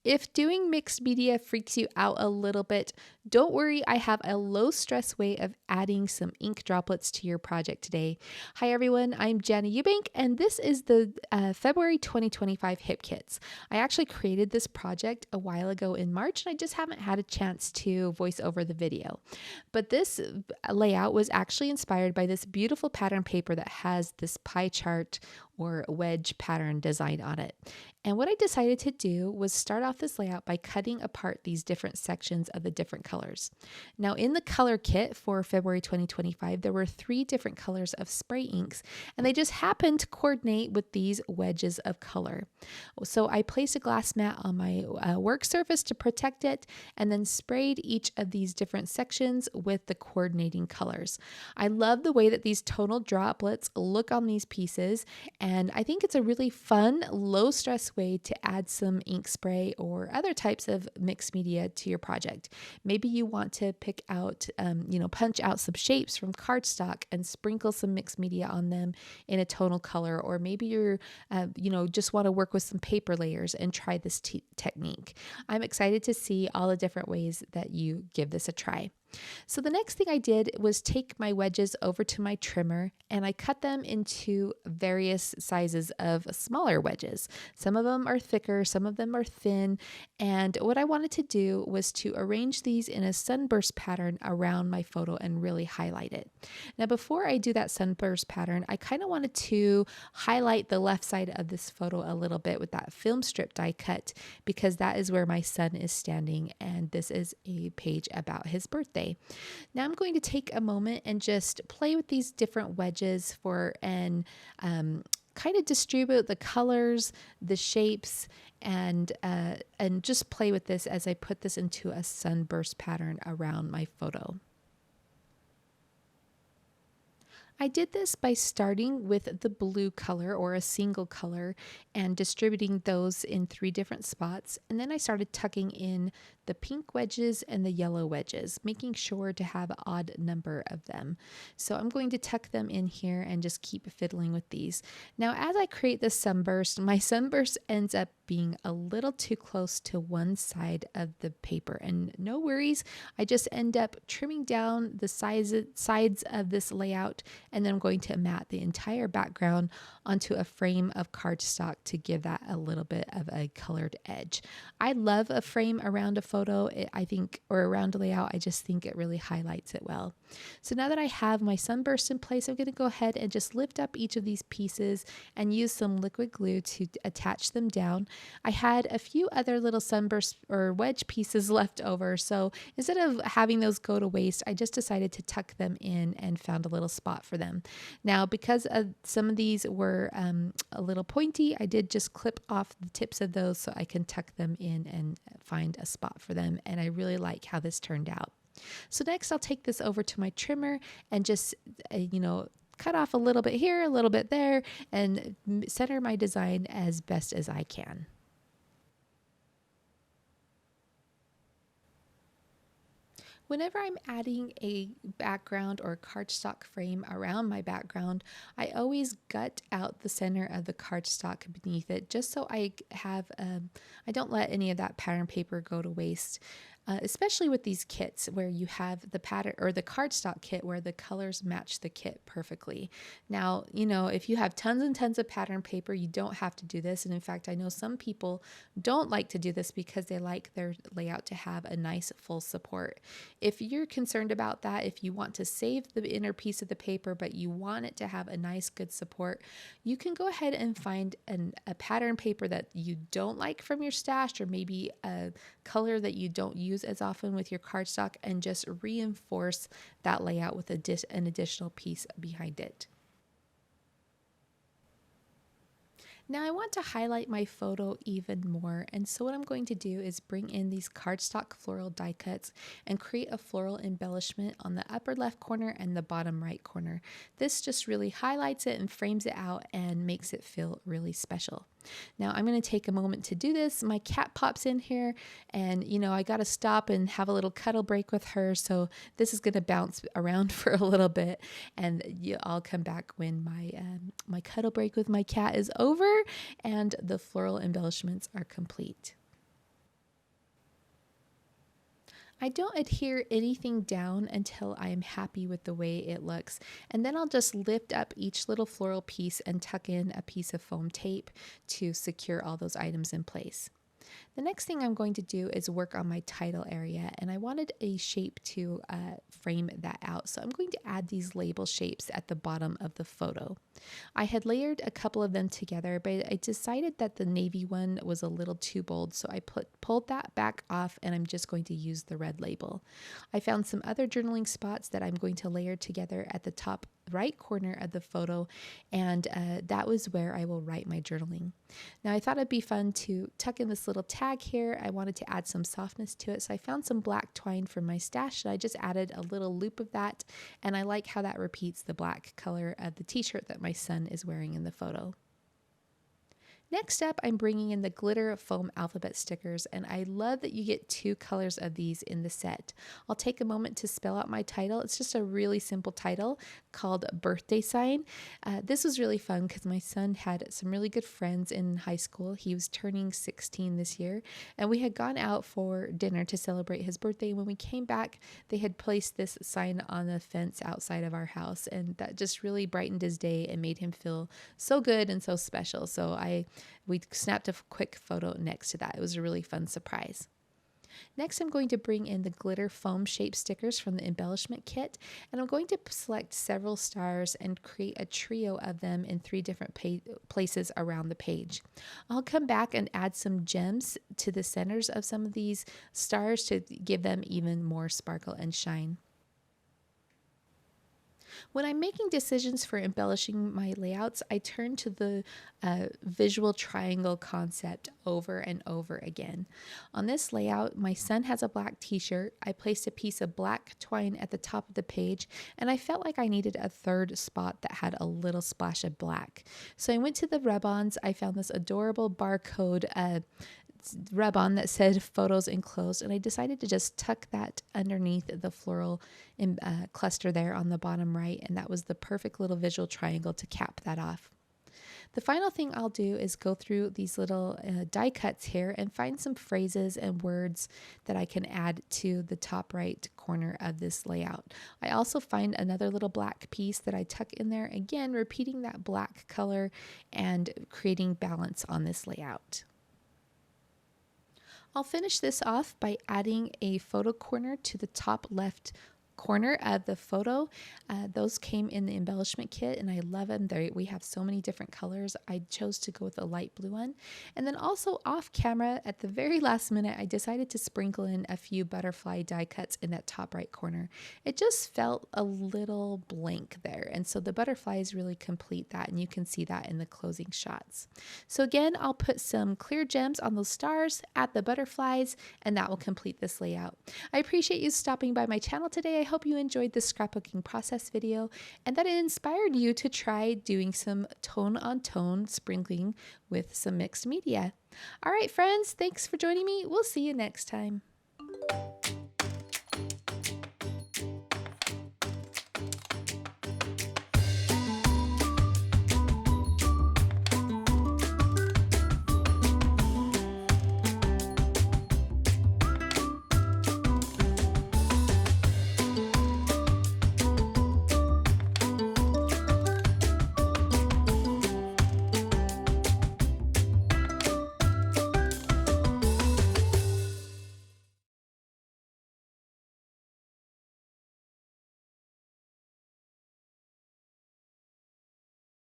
If doing mixed media freaks you out a little bit, don't worry, I have a low stress way of adding some ink droplets to your project today. Hi everyone, I'm Jana Eubank and this is the February 2025 Hip Kits. I actually created this project a while ago in March and I just haven't had a chance to voice over the video. But this layout was actually inspired by this beautiful pattern paper that has this pie chart or wedge pattern design on it. And what I decided to do was start off this layout by cutting apart these different sections of the different colors. Now in the color kit for February 2025, there were 3 different colors of spray inks, and they just happened to coordinate with these wedges of color. So I placed a glass mat on my work surface to protect it, and then sprayed each of these different sections with the coordinating colors. I love the way that these tonal droplets look on these pieces, and I think it's a really fun, low stress way to add some ink spray or other types of mixed media to your project. Maybe you want to pick out, punch out some shapes from cardstock and sprinkle some mixed media on them in a tonal color, or maybe you're, just want to work with some paper layers and try this technique. I'm excited to see all the different ways that you give this a try. So the next thing I did was take my wedges over to my trimmer and I cut them into various sizes of smaller wedges. Some of them are thicker, some of them are thin, and what I wanted to do was to arrange these in a sunburst pattern around my photo and really highlight it. Now before I do that sunburst pattern, I kind of wanted to highlight the left side of this photo a little bit with that film strip die cut, because that is where my son is standing and this is a page about his birthday. Now I'm going to take a moment and just play with these different wedges and kind of distribute the colors, the shapes, and just play with this as I put this into a sunburst pattern around my photo. I did this by starting with the blue color or a single color and distributing those in 3 different spots. And then I started tucking in the pink wedges and the yellow wedges, making sure to have an odd number of them. So I'm going to tuck them in here and just keep fiddling with these. Now, as I create this sunburst, my sunburst ends up being a little too close to one side of the paper, and no worries, I just end up trimming down the sides of this layout, and then I'm going to mat the entire background onto a frame of cardstock to give that a little bit of a colored edge. I love a frame around a photo, or around a layout. I just think it really highlights it well. So now that I have my sunburst in place, I'm going to go ahead and just lift up each of these pieces and use some liquid glue to attach them down. I had a few other little sunburst or wedge pieces left over, so instead of having those go to waste, I just decided to tuck them in and found a little spot for them. Now, because some of these were a little pointy, I did just clip off the tips of those so I can tuck them in and find a spot for them, and I really like how this turned out. So next I'll take this over to my trimmer and just, cut off a little bit here, a little bit there, and center my design as best as I can. Whenever I'm adding a background or cardstock frame around my background, I always gut out the center of the cardstock beneath it, just so I don't let any of that pattern paper go to waste. Especially with these kits where you have the pattern or the cardstock kit where the colors match the kit perfectly. Now, if you have tons and tons of pattern paper, you don't have to do this. And in fact, I know some people don't like to do this because they like their layout to have a nice full support. If you're concerned about that, if you want to save the inner piece of the paper, but you want it to have a nice, good support, you can go ahead and find a pattern paper that you don't like from your stash, or maybe a color that you don't use as often with your cardstock, and just reinforce that layout with an additional piece behind it. Now I want to highlight my photo even more, and so what I'm going to do is bring in these cardstock floral die cuts and create a floral embellishment on the upper left corner and the bottom right corner. This just really highlights it and frames it out and makes it feel really special. Now I'm going to take a moment to do this. My cat pops in here and I got to stop and have a little cuddle break with her. So this is going to bounce around for a little bit, and I'll come back when my cuddle break with my cat is over and the floral embellishments are complete. I don't adhere anything down until I am happy with the way it looks, and then I'll just lift up each little floral piece and tuck in a piece of foam tape to secure all those items in place. The next thing I'm going to do is work on my title area, and I wanted a shape to frame that out. So I'm going to add these label shapes at the bottom of the photo. I had layered a couple of them together, but I decided that the navy one was a little too bold, so I pulled that back off, and I'm just going to use the red label. I found some other journaling spots that I'm going to layer together at the top right corner of the photo, and that was where I will write my journaling. Now I thought it'd be fun to tuck in this little tag here. I wanted to add some softness to it, so I found some black twine from my stash, and I just added a little loop of that, and I like how that repeats the black color of the t-shirt that my son is wearing in the photo. Next up, I'm bringing in the glitter foam alphabet stickers, and I love that you get 2 colors of these in the set. I'll take a moment to spell out my title. It's just a really simple title called Birthday Sign. This was really fun because my son had some really good friends in high school. He was turning 16 this year, and we had gone out for dinner to celebrate his birthday. When we came back, they had placed this sign on the fence outside of our house, and that just really brightened his day and made him feel so good and so special. So we snapped a quick photo next to that. It was a really fun surprise. Next, I'm going to bring in the glitter foam shape stickers from the embellishment kit, and I'm going to select several stars and create a trio of them in 3 different places around the page. I'll come back and add some gems to the centers of some of these stars to give them even more sparkle and shine. When I'm making decisions for embellishing my layouts, I turn to the visual triangle concept over and over again. On this layout, my son has a black t-shirt. I placed a piece of black twine at the top of the page, and I felt like I needed a third spot that had a little splash of black. So I went to the Rub-ons. I found this adorable barcode rub-on that said photos enclosed, and I decided to just tuck that underneath the floral cluster there on the bottom right, and that was the perfect little visual triangle to cap that off. The final thing I'll do is go through these little die cuts here and find some phrases and words that I can add to the top right corner of this layout. I also find another little black piece that I tuck in there, again repeating that black color and creating balance on this layout. I'll finish this off by adding a photo corner to the top left corner of the photo. Those came in the embellishment kit, and I love them. We have so many different colors. I chose to go with a light blue one. And then also off camera, at the very last minute, I decided to sprinkle in a few butterfly die cuts in that top right corner. It just felt a little blank there, and so the butterflies really complete that, and you can see that in the closing shots. So again, I'll put some clear gems on those stars, add the butterflies, and that will complete this layout. I appreciate you stopping by my channel today. I hope you enjoyed this scrapbooking process video and that it inspired you to try doing some tone-on-tone sprinkling with some mixed media. All right, friends, thanks for joining me. We'll see you next time.